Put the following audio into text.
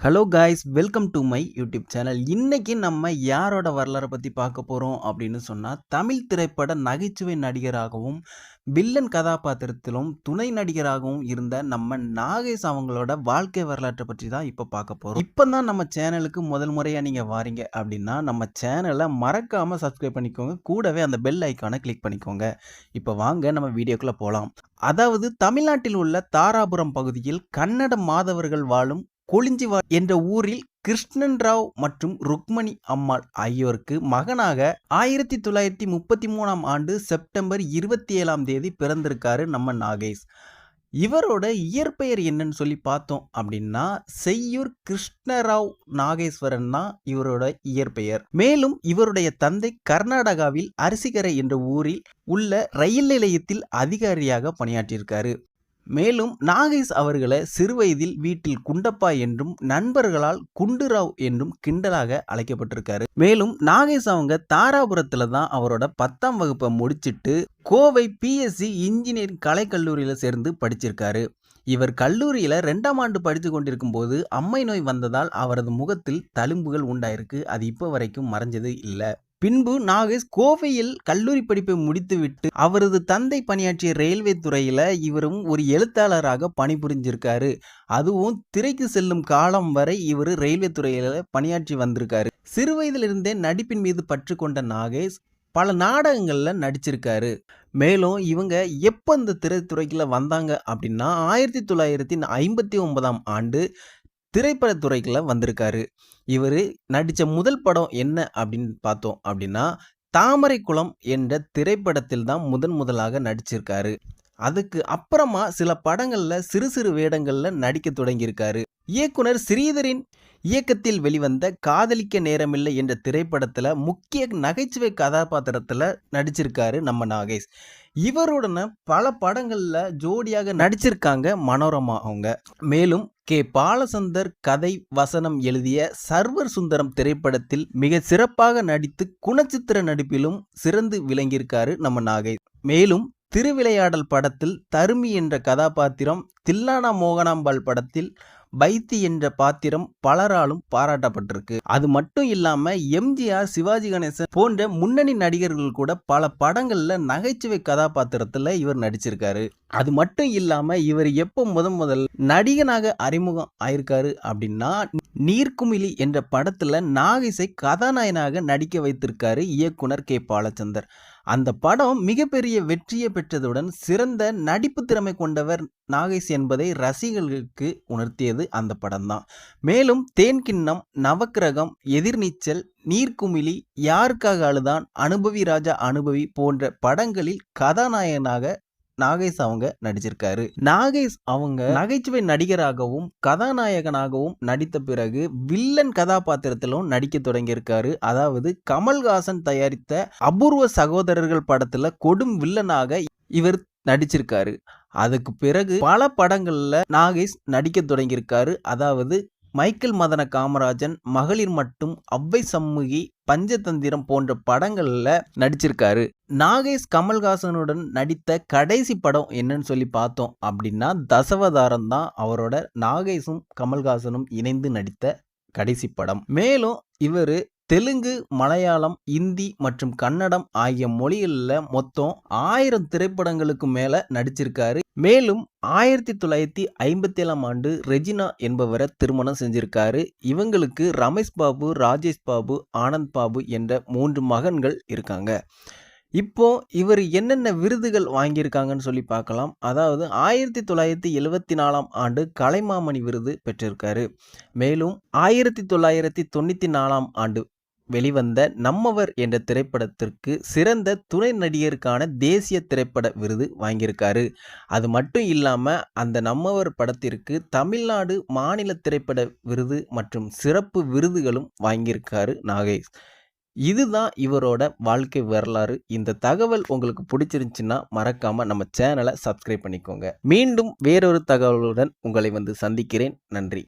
Hello guys, welcome to my YouTube channel. இன்னைக்கு நம்ம யாரோட வரலாறை பற்றி பார்க்க போகிறோம் அப்படின்னு சொன்னால், தமிழ் திரைப்பட நகைச்சுவை நடிகராகவும் வில்லன் கதாபாத்திரத்திலும் துணை நடிகராகவும் இருந்த நம்ம நாகேஷ் அவங்களோட வாழ்க்கை வரலாற்றை பற்றி தான் இப்போ பார்க்க போகிறோம். இப்போ தான் நம்ம சேனலுக்கு முதல் முறையாக நீங்கள் வாரீங்க அப்படின்னா நம்ம சேனலை மறக்காமல் சப்ஸ்கிரைப் பண்ணிக்கோங்க. கூடவே அந்த பெல் ஐக்கானை கிளிக் பண்ணிக்கோங்க. இப்போ வாங்க நம்ம வீடியோக்குள்ளே போகலாம். அதாவது தமிழ்நாட்டில் உள்ள தாராபுரம் பகுதியில் கன்னட மாதவர்கள் வாழும் கொளிஞ்சிவா என்ற ஊரில் கிருஷ்ணன் ராவ் மற்றும் ருக்மணி அம்மாள் ஆகியோருக்கு மகனாக 1933ஆம் ஆண்டு செப்டம்பர் 27 பிறந்திருக்காரு நம்ம நாகேஷ். இவரோட இயற்பெயர் என்னன்னு சொல்லி பார்த்தோம் அப்படின்னா செய்யூர் கிருஷ்ணராவ் நாகேஸ்வரன் தான் இவரோட இயற்பெயர். மேலும் இவருடைய தந்தை கர்நாடகாவில் அரிசிகரை என்ற ஊரில் உள்ள ரயில் நிலையத்தில் அதிகாரியாக பணியாற்றியிருக்காரு. மேலும் நாகேஷ் அவர்களை சிறுவயதில் வீட்டில் குண்டப்பா என்றும் நண்பர்களால் குண்டுராவ் என்றும் கிண்டலாக அழைக்கப்பட்டிருக்காரு. மேலும் நாகேஷ் அவங்க தாராபுரத்துல தான் அவரோட 10ஆம் வகுப்பை முடிச்சிட்டு கோவை பிஎஸ்சி இன்ஜினியரிங் கலைக்கல்லூரியில் சேர்ந்து படிச்சிருக்காரு. இவர் கல்லூரியில் 2ஆம் ஆண்டு படித்து கொண்டிருக்கும் போது அம்மை நோய் வந்ததால் அவரது முகத்தில் தழும்புகள் உண்டாயிருக்கு. அது இப்போ வரைக்கும் மறைஞ்சது இல்லை. பின்பு நாகேஷ் கோவையில் கல்லூரி படிப்பை முடித்துவிட்டு அவரது தந்தை பணியாற்றிய ரயில்வே துறையில இவரும் ஒரு எழுத்தாளராக பணிபுரிஞ்சிருக்காரு. அதுவும் திரைக்கு செல்லும் காலம் வரை இவர் ரயில்வே துறையில பணியாற்றி வந்திருக்காரு. சிறுவயதிலிருந்தே நடிப்பின் மீது பற்று கொண்ட நாகேஷ் பல நாடகங்கள்ல நடிச்சிருக்காரு. மேலும் இவங்க எப்போ இந்த திரைத்துறைக்குள்ள வந்தாங்க அப்படின்னா 1959ஆம் ஆண்டு திரைப்படத்துறைக்குள்ள வந்திருக்காரு. இவர் நடித்த முதல் படம் என்ன அப்படின்னு பார்த்தோம் அப்படின்னா தாமரைக்குளம் என்ற திரைப்படத்தில் தான் முதலாக நடிச்சிருக்காரு. அதுக்கு அப்புறமா சில படங்கள்ல சிறு சிறு வேடங்கள்ல நடிக்க தொடங்கியிருக்காரு. இயக்குனர் ஸ்ரீதரின் இயக்கத்தில் வெளிவந்த காதலிக்க நேரமில்லை என்ற திரைப்படத்துல முக்கிய நகைச்சுவை கதாபாத்திரத்துல நடிச்சிருக்காரு நம்ம நாகேஷ். இவருடன பல படங்கள்ல ஜோடியாக நடிச்சிருக்காங்க மனோரமா அவங்க. மேலும் கே பாலச்சந்தர் கதை வசனம் எழுதிய சர்வர் சுந்தரம் திரைப்படத்தில் மிக சிறப்பாக நடித்து குணச்சித்திர நடிப்பிலும் சிறந்து விளங்கியிருக்காரு நம்ம நாகேஷ். மேலும் திருவிளையாடல் படத்தில் தருமி என்ற கதாபாத்திரம், தில்லானா மோகனாம்பாள் படத்தில் பைத்தி என்ற பாத்திரம் பலராலும் பாராட்டப்பட்டிருக்கு. அது மட்டும் இல்லாம எம்ஜிஆர், சிவாஜி கணேசன் போன்ற முன்னணி நடிகர்கள் கூட பல படங்கள்ல நகைச்சுவை கதாபாத்திரத்துல இவர் நடிச்சிருக்காரு. அது மட்டும் இல்லாம இவர் எப்போ முதல் நடிகனாக அறிமுகம் ஆயிருக்காரு அப்படின்னா நீர்க்குமிழி என்ற படத்துல நாகேஷை கதாநாயகனாக நடிக்க வைத்திருக்காரு இயக்குனர் கே பாலச்சந்தர். அந்த படம் மிகப்பெரிய வெற்றியை பெற்றதுடன் சிறந்த நடிப்பு திறமை கொண்டவர் நாகேஷ் என்பதை ரசிகர்களுக்கு உணர்த்தியது அந்த படம் தான். மேலும் தேன்கிண்ணம், நவக்கிரகம், எதிர்நீச்சல், நீர்க்குமிழி, யாருக்காக அழுதான், அனுபவி ராஜா அனுபவி போன்ற படங்களில் கதாநாயகனாக நாகேஷ் அவங்க நடிச்சிருக்காரு. நாகேஷ் அவங்க நகைச்சுவை நடிகராகவும் கதாநாயகனாகவும் நடித்த பிறகு வில்லன் கதாபாத்திரத்திலும் நடிக்க தொடங்கியிருக்காரு. அதாவது கமல்ஹாசன் தயாரித்த அபூர்வ சகோதரர்கள் படத்துல கொடும் வில்லனாக இவர் நடிச்சிருக்காரு. அதுக்கு பிறகு பல படங்கள்ல நாகேஷ் நடிக்க தொடங்கியிருக்காரு. அதாவது மைக்கேல் மதன காமராஜன், மகளிர் மட்டும், அவ்வை சண்முகி, பஞ்சதந்திரம் போன்ற படங்கள்ல நடிச்சிருக்காரு. நாகேஷ் கமல்ஹாசனுடன் நடித்த கடைசி படம் என்னன்னு சொல்லி பார்த்தோம் அப்படின்னா தசாவதாரம் தான் அவரோட நாகேஷும் கமல்ஹாசனும் இணைந்து நடித்த கடைசி படம். மேலும் இவர் தெலுங்கு, மலையாளம், இந்தி மற்றும் கன்னடம் ஆகிய மொழிகளில் மொத்தம் 1000 திரைப்படங்களுக்கு மேல நடிச்சிருக்காரு. மேலும் 1957ஆம் ஆண்டு ரெஜினா என்பவரை திருமணம் செஞ்சிருக்காரு. இவங்களுக்கு ரமேஷ் பாபு, ராஜேஷ் பாபு, ஆனந்த் பாபு என்ற 3 மகன்கள் இருக்காங்க. இப்போ இவர் என்னென்ன விருதுகள் வாங்கியிருக்காங்கன்னு சொல்லி பார்க்கலாம். அதாவது 1974ஆம் ஆண்டு கலைமாமணி விருது பெற்றிருக்காரு. மேலும் 1994ஆம் ஆண்டு வெளிவந்த நம்மவர் என்ற திரைப்படத்திற்கு சிறந்த துணை நடிகருக்கான தேசிய திரைப்பட விருது வாங்கியிருக்காரு. அது மட்டும் இல்லாம அந்த நம்மவர் படத்திற்கு தமிழ்நாடு மாநில திரைப்பட விருது மற்றும் சிறப்பு விருதுகளும் வாங்கியிருக்காரு நாகேஷ். இதுதான் இவரோட வாழ்க்கை வரலாறு. இந்த தகவல் உங்களுக்கு பிடிச்சிருந்துச்சுன்னா மறக்காம நம்ம சேனலை சப்ஸ்கிரைப் பண்ணிக்கோங்க. மீண்டும் வேறொரு தகவலுடன் உங்களை வந்து சந்திக்கிறேன். நன்றி.